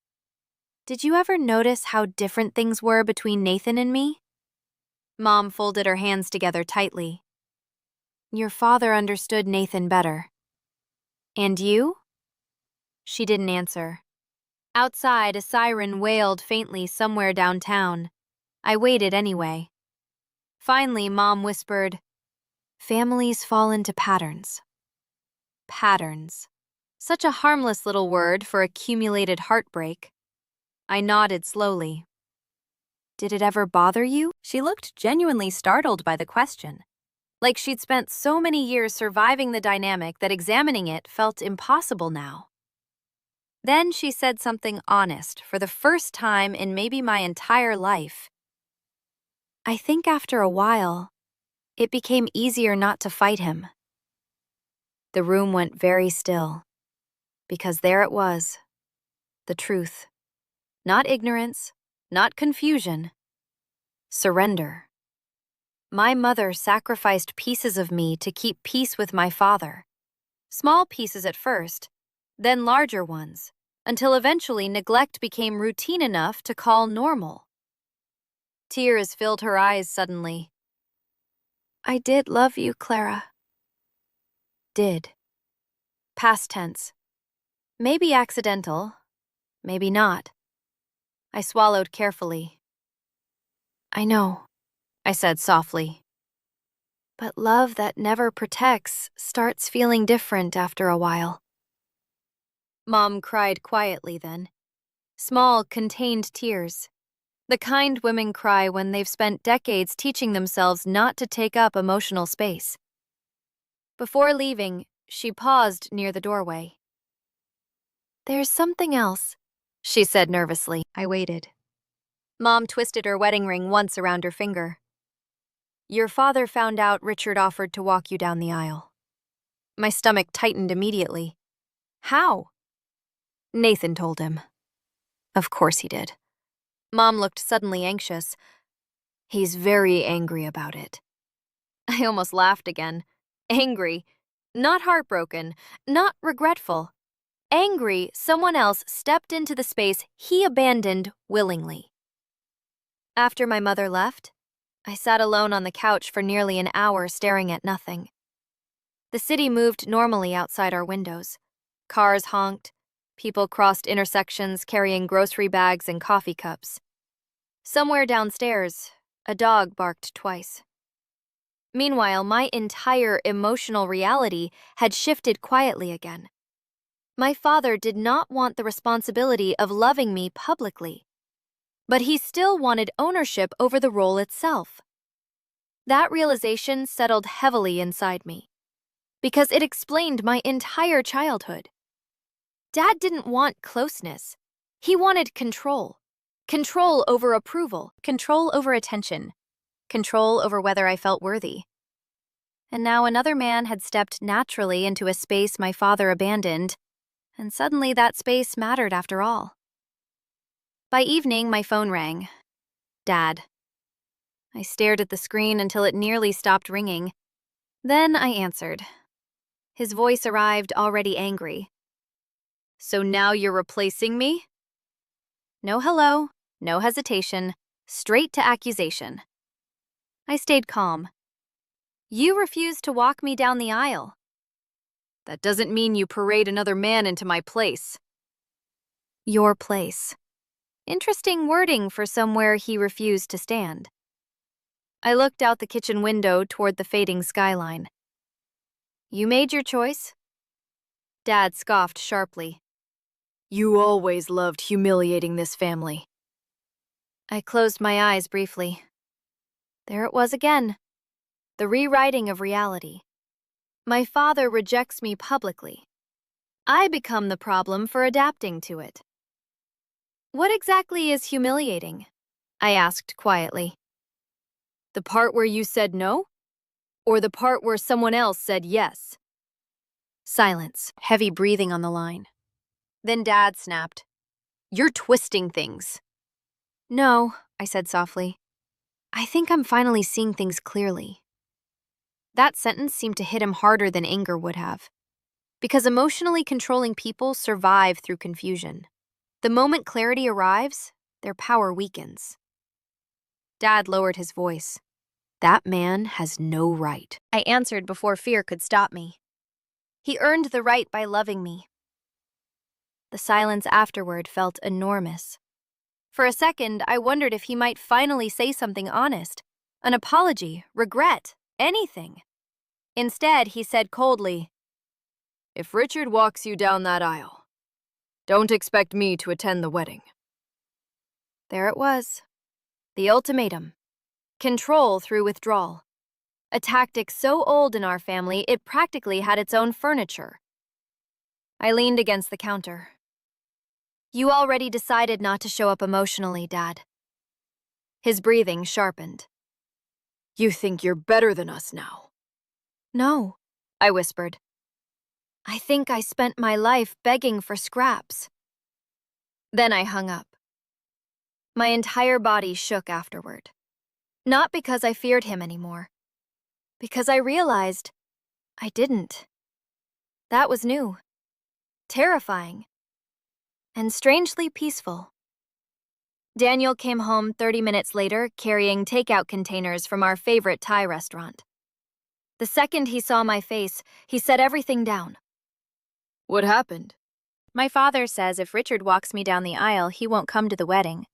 did you ever notice how different things were between Nathan and me? Mom folded her hands together tightly. Your father understood Nathan better. And you? She didn't answer. Outside, a siren wailed faintly somewhere downtown. I waited anyway. Finally, Mom whispered, families fall into patterns. Patterns. Such a harmless little word for accumulated heartbreak. I nodded slowly. Did it ever bother you? She looked genuinely startled by the question. Like she'd spent so many years surviving the dynamic that examining it felt impossible now. Then she said something honest for the first time in maybe my entire life. I think after a while, it became easier not to fight him. The room went very still. Because there it was, the truth. Not ignorance, not confusion. Surrender. My mother sacrificed pieces of me to keep peace with my father. Small pieces at first, then larger ones, until eventually neglect became routine enough to call normal. Tears filled her eyes suddenly. I did love you, Clara. Did. Past tense. Maybe accidental, maybe not. I swallowed carefully. I know, I said softly. But love that never protects starts feeling different after a while. Mom cried quietly then. Small, contained tears. The kind women cry when they've spent decades teaching themselves not to take up emotional space. Before leaving, she paused near the doorway. There's something else, she said nervously. I waited. Mom twisted her wedding ring once around her finger. Your father found out Richard offered to walk you down the aisle. My stomach tightened immediately. How? Nathan told him. Of course he did. Mom looked suddenly anxious. He's very angry about it. I almost laughed again. Angry. Not heartbroken. Not regretful. Angry, someone else stepped into the space he abandoned willingly. After my mother left, I sat alone on the couch for nearly an hour staring at nothing. The city moved normally outside our windows. Cars honked. People crossed intersections carrying grocery bags and coffee cups. Somewhere downstairs, a dog barked twice. Meanwhile, my entire emotional reality had shifted quietly again. My father did not want the responsibility of loving me publicly, but he still wanted ownership over the role itself. That realization settled heavily inside me, because it explained my entire childhood. Dad didn't want closeness. He wanted control. Control over approval, control over attention, control over whether I felt worthy. And now another man had stepped naturally into a space my father abandoned, and suddenly that space mattered after all. By evening, my phone rang. Dad. I stared at the screen until it nearly stopped ringing. Then I answered. His voice arrived already angry. So now you're replacing me? No hello, no hesitation, straight to accusation. I stayed calm. You refused to walk me down the aisle. That doesn't mean you parade another man into my place. Your place. Interesting wording for somewhere he refused to stand. I looked out the kitchen window toward the fading skyline. You made your choice? Dad scoffed sharply. You always loved humiliating this family. I closed my eyes briefly. There it was again. The rewriting of reality. My father rejects me publicly. I become the problem for adapting to it. What exactly is humiliating? I asked quietly. The part where you said no? Or the part where someone else said yes? Silence, heavy breathing on the line. Then Dad snapped. You're twisting things. No, I said softly. I think I'm finally seeing things clearly. That sentence seemed to hit him harder than anger would have. Because emotionally controlling people survive through confusion. The moment clarity arrives, their power weakens. Dad lowered his voice. That man has no right. I answered before fear could stop me. He earned the right by loving me. The silence afterward felt enormous. For a second, I wondered if he might finally say something honest. An apology, regret, anything. Instead, he said coldly, If Richard walks you down that aisle, don't expect me to attend the wedding. There it was. The ultimatum. Control through withdrawal. A tactic so old in our family, it practically had its own furniture. I leaned against the counter. You already decided not to show up emotionally, Dad. His breathing sharpened. You think you're better than us now? No, I whispered. I think I spent my life begging for scraps. Then I hung up. My entire body shook afterward. Not because I feared him anymore, because I realized I didn't. That was new, terrifying, and strangely peaceful. Daniel came home 30 minutes later carrying takeout containers from our favorite Thai restaurant. The second he saw my face, he set everything down. What happened? My father says if Richard walks me down the aisle, he won't come to the wedding.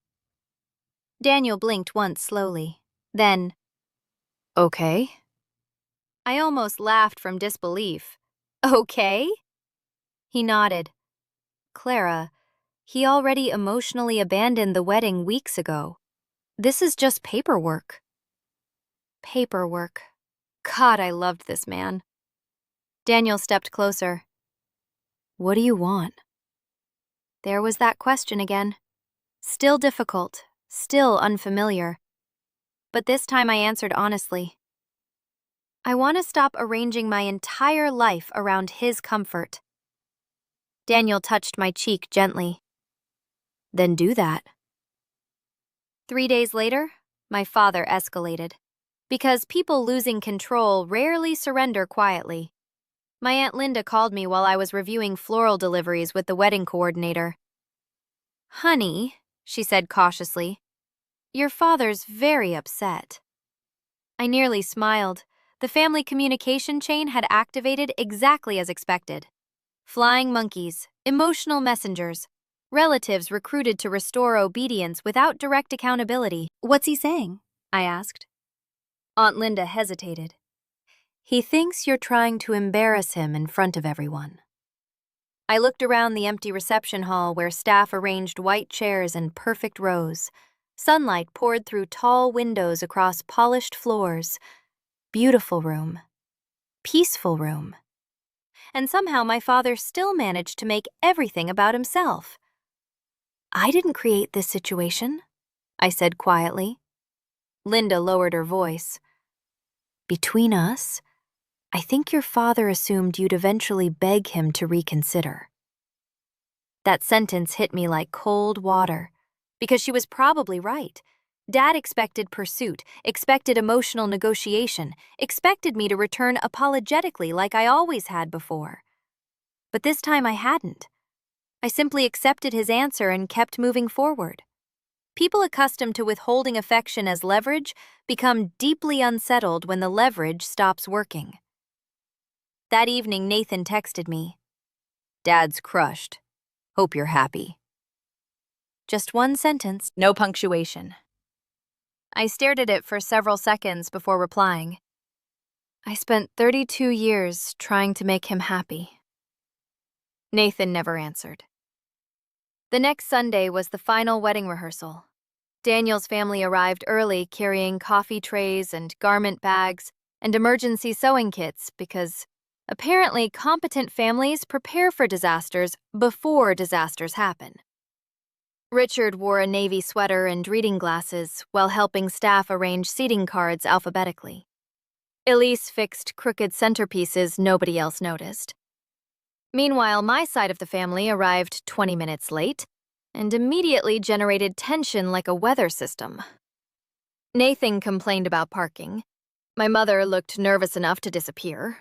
Daniel blinked once slowly. Then, Okay. I almost laughed from disbelief. Okay? He nodded. Clara, he already emotionally abandoned the wedding weeks ago. This is just paperwork. Paperwork. God, I loved this man. Daniel stepped closer. What do you want? There was that question again. Still difficult, still unfamiliar. But this time I answered honestly. I want to stop arranging my entire life around his comfort. Daniel touched my cheek gently. Then do that. 3 days later, my father escalated. Because people losing control rarely surrender quietly. My Aunt Linda called me while I was reviewing floral deliveries with the wedding coordinator. Honey, she said cautiously, your father's very upset. I nearly smiled. The family communication chain had activated exactly as expected. Flying monkeys, emotional messengers, relatives recruited to restore obedience without direct accountability. What's he saying? I asked. Aunt Linda hesitated. He thinks you're trying to embarrass him in front of everyone. I looked around the empty reception hall where staff arranged white chairs in perfect rows. Sunlight poured through tall windows across polished floors. Beautiful room. Peaceful room. And somehow my father still managed to make everything about himself. I didn't create this situation, I said quietly. Linda lowered her voice. Between us, I think your father assumed you'd eventually beg him to reconsider. That sentence hit me like cold water, because she was probably right. Dad expected pursuit, expected emotional negotiation, expected me to return apologetically like I always had before. But this time I hadn't. I simply accepted his answer and kept moving forward. People accustomed to withholding affection as leverage become deeply unsettled when the leverage stops working. That evening, Nathan texted me. Dad's crushed. Hope you're happy. Just one sentence, no punctuation. I stared at it for several seconds before replying. I spent 32 years trying to make him happy. Nathan never answered. The next Sunday was the final wedding rehearsal. Daniel's family arrived early carrying coffee trays and garment bags and emergency sewing kits because apparently competent families prepare for disasters before disasters happen. Richard wore a navy sweater and reading glasses while helping staff arrange seating cards alphabetically. Elise fixed crooked centerpieces nobody else noticed. Meanwhile, my side of the family arrived 20 minutes late and immediately generated tension like a weather system. Nathan complained about parking. My mother looked nervous enough to disappear.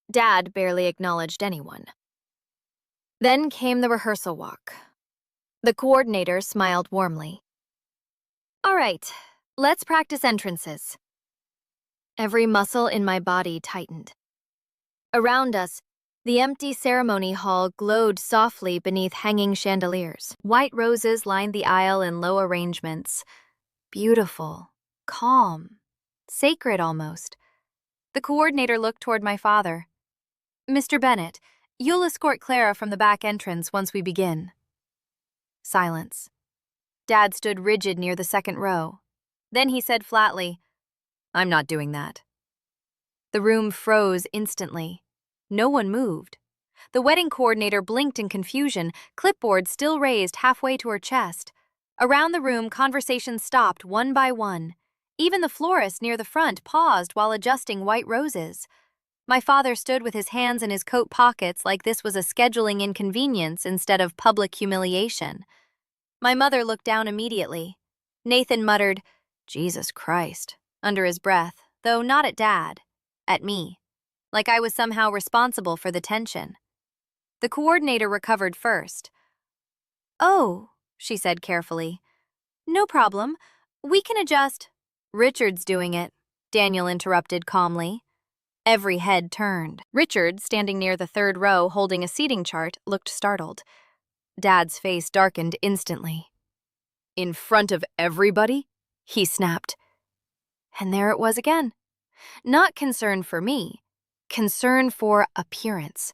Dad barely acknowledged anyone. Then came the rehearsal walk. The coordinator smiled warmly. All right, let's practice entrances. Every muscle in my body tightened. Around us, the empty ceremony hall glowed softly beneath hanging chandeliers. White roses lined the aisle in low arrangements. Beautiful, calm, sacred almost. The coordinator looked toward my father. Mr. Bennett, you'll escort Clara from the back entrance once we begin. Silence. Dad stood rigid near the second row. Then he said flatly, I'm not doing that. The room froze instantly. No one moved. The wedding coordinator blinked in confusion, clipboard still raised halfway to her chest. Around the room, conversations stopped one by one. Even the florist near the front paused while adjusting white roses. My father stood with his hands in his coat pockets like this was a scheduling inconvenience instead of public humiliation. My mother looked down immediately. Nathan muttered, "Jesus Christ," under his breath, though not at Dad, at me, like I was somehow responsible for the tension. The coordinator recovered first. "Oh," she said carefully. "No problem. We can adjust." "Richard's doing it," Daniel interrupted calmly. Every head turned. Richard, standing near the third row holding a seating chart, looked startled. Dad's face darkened instantly. "In front of everybody?" he snapped. And there it was again. Not concern for me, concern for appearance.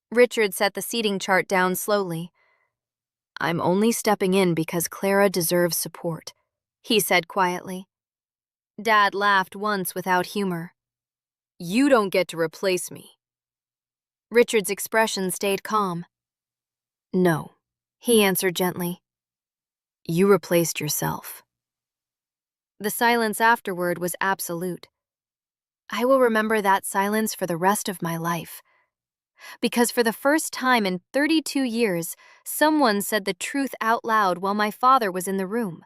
Richard set the seating chart down slowly. "I'm only stepping in because Clara deserves support," he said quietly. Dad laughed once without humor. "You don't get to replace me." Richard's expression stayed calm. "No," he answered gently. "You replaced yourself." The silence afterward was absolute. I will remember that silence for the rest of my life. Because for the first time in 32 years, someone said the truth out loud while my father was in the room.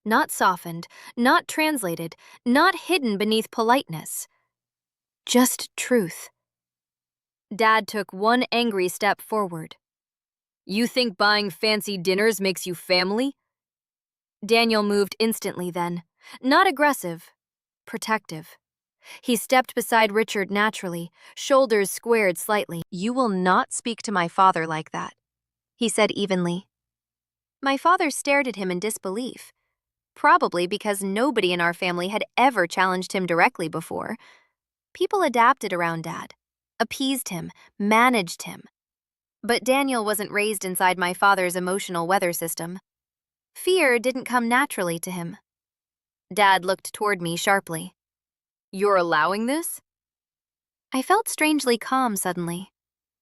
Not softened, not translated, not hidden beneath politeness. Just truth. Dad took one angry step forward. "You think buying fancy dinners makes you family?" Daniel moved instantly then. Not aggressive, protective. He stepped beside Richard naturally, shoulders squared slightly. "You will not speak to my father like that," he said evenly. My father stared at him in disbelief, probably because nobody in our family had ever challenged him directly before. People adapted around Dad, appeased him, managed him. But Daniel wasn't raised inside my father's emotional weather system. Fear didn't come naturally to him. Dad looked toward me sharply. "You're allowing this?" I felt strangely calm suddenly,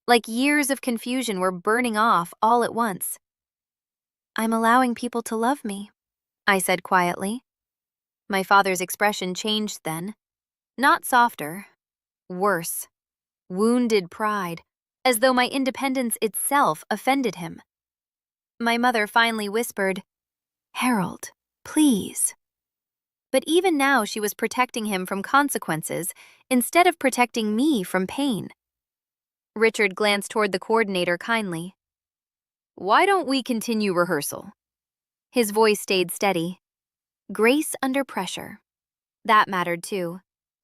like years of confusion were burning off all at once. "I'm allowing people to love me," I said quietly. My father's expression changed then. Not softer, worse. Wounded pride, as though my independence itself offended him. My mother finally whispered, "Harold, please." But even now she was protecting him from consequences instead of protecting me from pain. Richard glanced toward the coordinator kindly. "Why don't we continue rehearsal?" His voice stayed steady. Grace under pressure. That mattered too.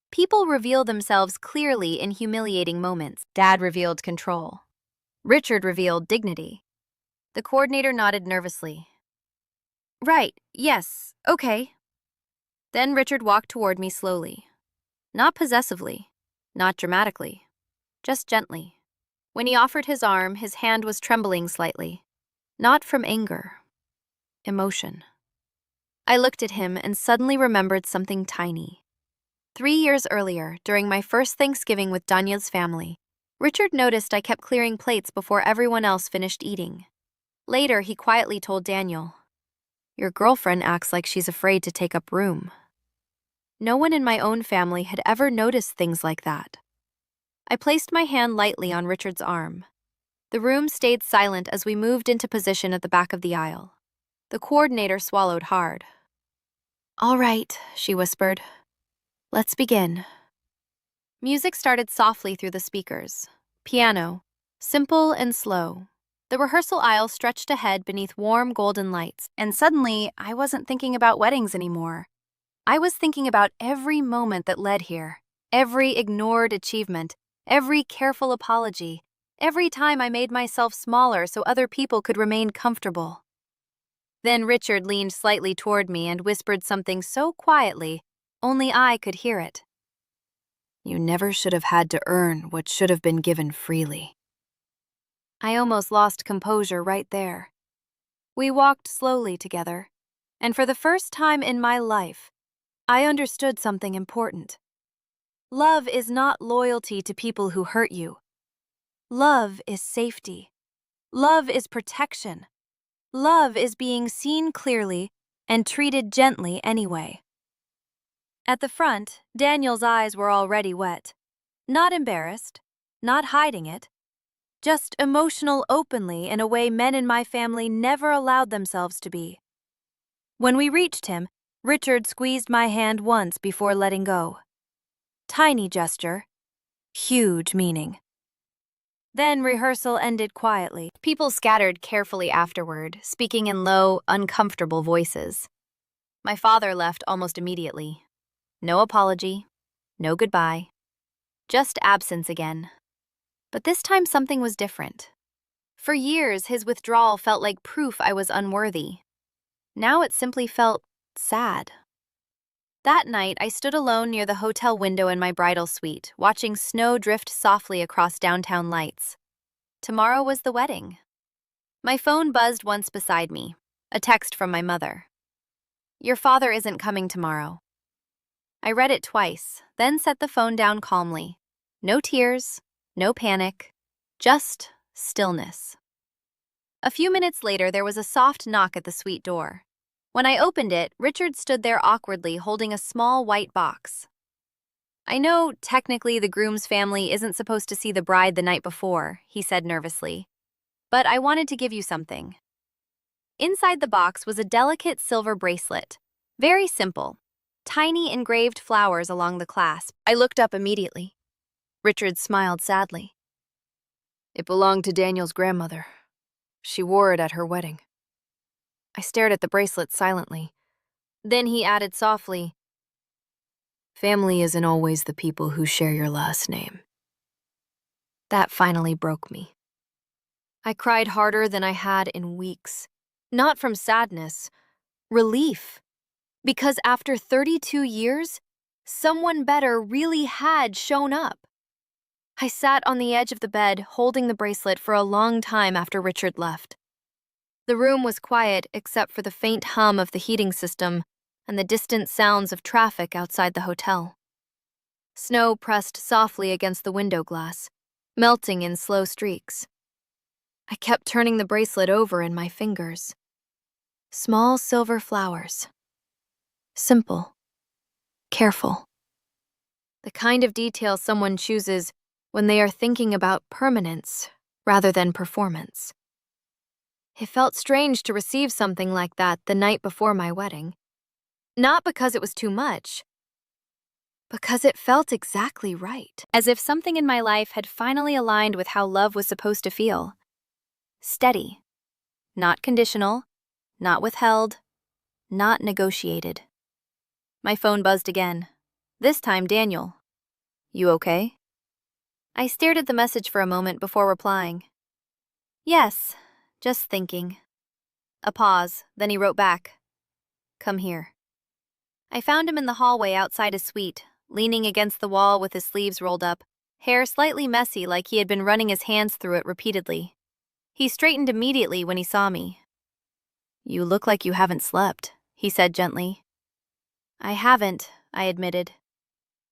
People reveal themselves clearly in humiliating moments. Dad revealed control. Richard revealed dignity. The coordinator nodded nervously. "Right, yes, okay." Then Richard walked toward me slowly. Not possessively, not dramatically, just gently. When he offered his arm, his hand was trembling slightly. Not from anger. Emotion. I looked at him and suddenly remembered something tiny. 3 years earlier, during my first Thanksgiving with Daniel's family, Richard noticed I kept clearing plates before everyone else finished eating. Later, he quietly told Daniel, "Your girlfriend acts like she's afraid to take up room." No one in my own family had ever noticed things like that. I placed my hand lightly on Richard's arm. The room stayed silent as we moved into position at the back of the aisle. The coordinator swallowed hard. "All right," she whispered. "Let's begin." Music started softly through the speakers. Piano, simple and slow. The rehearsal aisle stretched ahead beneath warm golden lights, and suddenly I wasn't thinking about weddings anymore. I was thinking about every moment that led here, every ignored achievement, every careful apology, every time I made myself smaller so other people could remain comfortable. Then Richard leaned slightly toward me and whispered something so quietly, only I could hear it. "You never should have had to earn what should have been given freely." I almost lost composure right there. We walked slowly together, and for the first time in my life, I understood something important. Love is not loyalty to people who hurt you. Love is safety. Love is protection. Love is being seen clearly and treated gently anyway. At the front, Daniel's eyes were already wet. Not embarrassed, not hiding it, just emotional openly in a way men in my family never allowed themselves to be. When we reached him, Richard squeezed my hand once before letting go. Tiny gesture, huge meaning. Then rehearsal ended quietly. People scattered carefully afterward, speaking in low, uncomfortable voices. My father left almost immediately. No apology, no goodbye, just absence again. But this time something was different. For years, his withdrawal felt like proof I was unworthy. Now it simply felt sad. That night, I stood alone near the hotel window in my bridal suite, watching snow drift softly across downtown lights. Tomorrow was the wedding. My phone buzzed once beside me, a text from my mother. "Your father isn't coming tomorrow." I read it twice, then set the phone down calmly. No tears, no panic, just stillness. A few minutes later, there was a soft knock at the suite door. When I opened it, Richard stood there awkwardly holding a small white box. "I know, technically, the groom's family isn't supposed to see the bride the night before," he said nervously, "but I wanted to give you something." Inside the box was a delicate silver bracelet. Very simple. Tiny engraved flowers along the clasp. I looked up immediately. Richard smiled sadly. "It belonged to Daniel's grandmother. She wore it at her wedding." I stared at the bracelet silently. Then he added softly, "Family isn't always the people who share your last name." That finally broke me. I cried harder than I had in weeks. Not from sadness, relief. Because after 32 years, someone better really had shown up. I sat on the edge of the bed, holding the bracelet for a long time after Richard left. The room was quiet except for the faint hum of the heating system and the distant sounds of traffic outside the hotel. Snow pressed softly against the window glass, melting in slow streaks. I kept turning the bracelet over in my fingers. Small silver flowers. Simple. Careful. The kind of detail someone chooses when they are thinking about permanence rather than performance. It felt strange to receive something like that the night before my wedding. Not because it was too much, because it felt exactly right. As if something in my life had finally aligned with how love was supposed to feel. Steady. Not conditional, not withheld, not negotiated. My phone buzzed again. This time, Daniel. "You okay?" I stared at the message for a moment before replying. "Yes, just thinking." A pause, then he wrote back, "Come here." I found him in the hallway outside his suite, leaning against the wall with his sleeves rolled up, hair slightly messy like he had been running his hands through it repeatedly. He straightened immediately when he saw me. "You look like you haven't slept," he said gently. "I haven't," I admitted.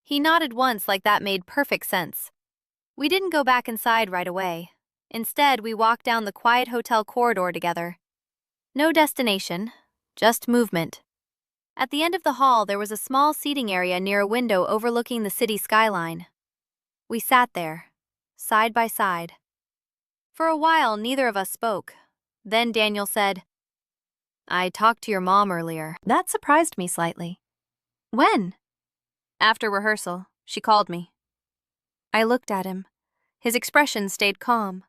He nodded once like that made perfect sense. We didn't go back inside right away. Instead, we walked down the quiet hotel corridor together. No destination, just movement. At the end of the hall, there was a small seating area near a window overlooking the city skyline. We sat there, side by side. For a while, neither of us spoke. Then Daniel said, "I talked to your mom earlier." That surprised me slightly. "When?" "After rehearsal. She called me." I looked at him. His expression stayed calm.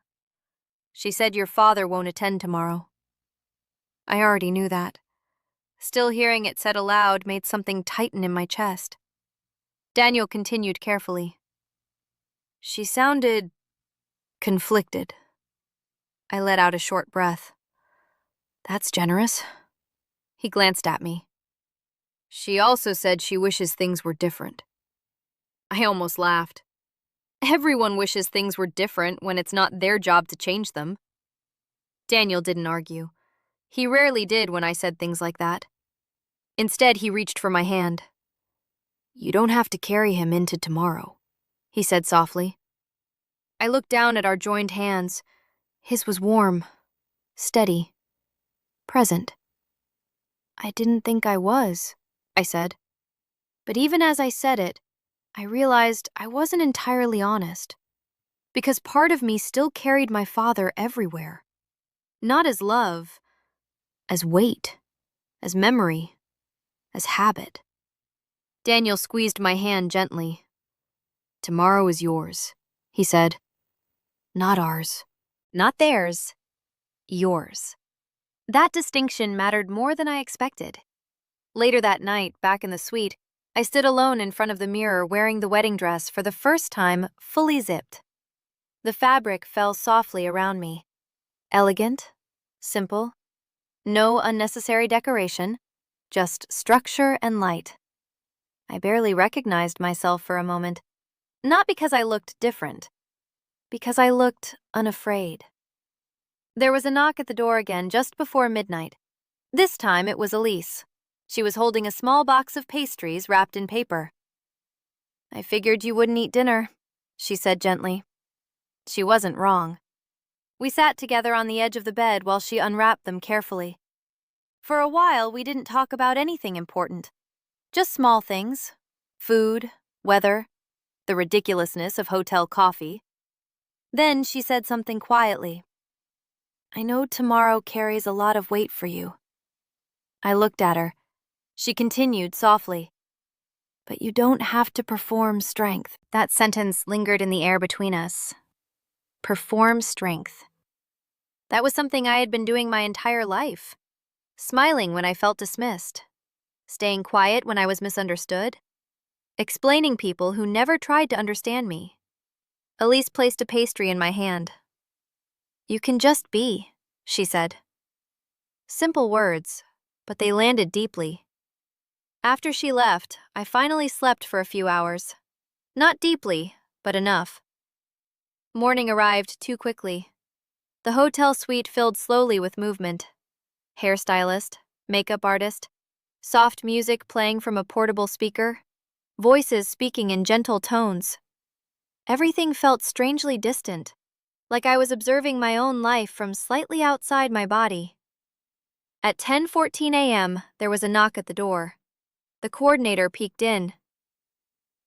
"She said your father won't attend tomorrow." I already knew that. Still hearing it said aloud made something tighten in my chest. Daniel continued carefully. "She sounded conflicted." I let out a short breath. "That's generous." He glanced at me. "She also said she wishes things were different." I almost laughed. Everyone wishes things were different when it's not their job to change them. Daniel didn't argue. He rarely did when I said things like that. Instead, he reached for my hand. "You don't have to carry him into tomorrow," he said softly. I looked down at our joined hands. His was warm, steady, present. "I didn't think I was," I said. But even as I said it, I realized I wasn't entirely honest, because part of me still carried my father everywhere. Not as love, as weight, as memory, as habit. Daniel squeezed my hand gently. "Tomorrow is yours," he said. "Not ours." Not theirs, yours. That distinction mattered more than I expected. Later that night, back in the suite, I stood alone in front of the mirror wearing the wedding dress for the first time, fully zipped. The fabric fell softly around me. Elegant, simple, no unnecessary decoration, just structure and light. I barely recognized myself for a moment, not because I looked different, because I looked unafraid. There was a knock at the door again just before midnight. This time it was Elise. She was holding a small box of pastries wrapped in paper. "I figured you wouldn't eat dinner," she said gently. She wasn't wrong. We sat together on the edge of the bed while she unwrapped them carefully. For a while, we didn't talk about anything important. Just small things. Food, weather, the ridiculousness of hotel coffee. Then she said something quietly. "I know tomorrow carries a lot of weight for you." I looked at her. She continued softly. "But you don't have to perform strength." That sentence lingered in the air between us. Perform strength. That was something I had been doing my entire life. Smiling when I felt dismissed. Staying quiet when I was misunderstood. Explaining people who never tried to understand me. Elise placed a pastry in my hand. "You can just be," she said. Simple words, but they landed deeply. After she left, I finally slept for a few hours. Not deeply, but enough. Morning arrived too quickly. The hotel suite filled slowly with movement. Hairstylist, makeup artist, soft music playing from a portable speaker, voices speaking in gentle tones. Everything felt strangely distant, like I was observing my own life from slightly outside my body. At 10:14 a.m., there was a knock at the door. The coordinator peeked in.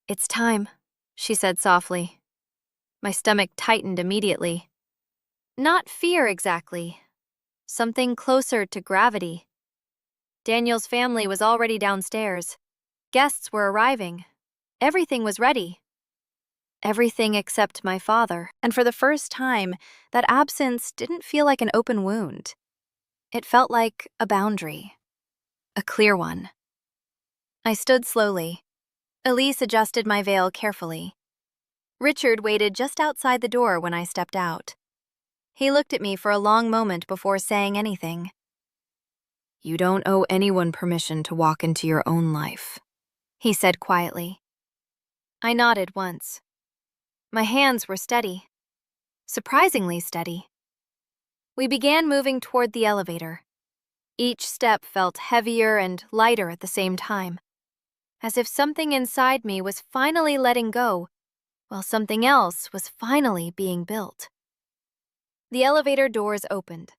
"It's time," she said softly. My stomach tightened immediately. Not fear exactly. Something closer to gravity. Daniel's family was already downstairs. Guests were arriving. Everything was ready. Everything except my father. And for the first time, that absence didn't feel like an open wound. It felt like a boundary. A clear one. I stood slowly. Elise adjusted my veil carefully. Richard waited just outside the door when I stepped out. He looked at me for a long moment before saying anything. "You don't owe anyone permission to walk into your own life," he said quietly. I nodded once. My hands were steady. Surprisingly steady. We began moving toward the elevator. Each step felt heavier and lighter at the same time, as if something inside me was finally letting go, while something else was finally being built. The elevator doors opened.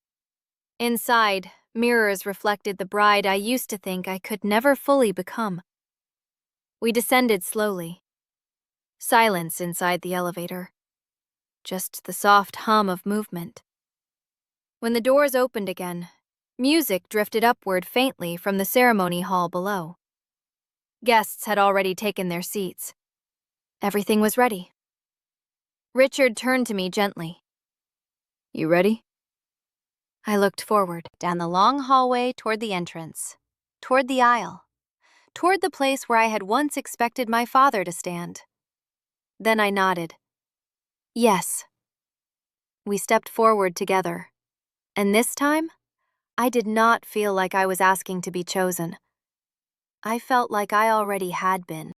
Inside, mirrors reflected the bride I used to think I could never fully become. We descended slowly. Silence inside the elevator. Just the soft hum of movement. When the doors opened again, music drifted upward faintly from the ceremony hall below. Guests had already taken their seats. Everything was ready. Richard turned to me gently. "You ready?" I looked forward, down the long hallway toward the entrance, toward the aisle, toward the place where I had once expected my father to stand. Then I nodded. "Yes." We stepped forward together, and this time, I did not feel like I was asking to be chosen. I felt like I already had been.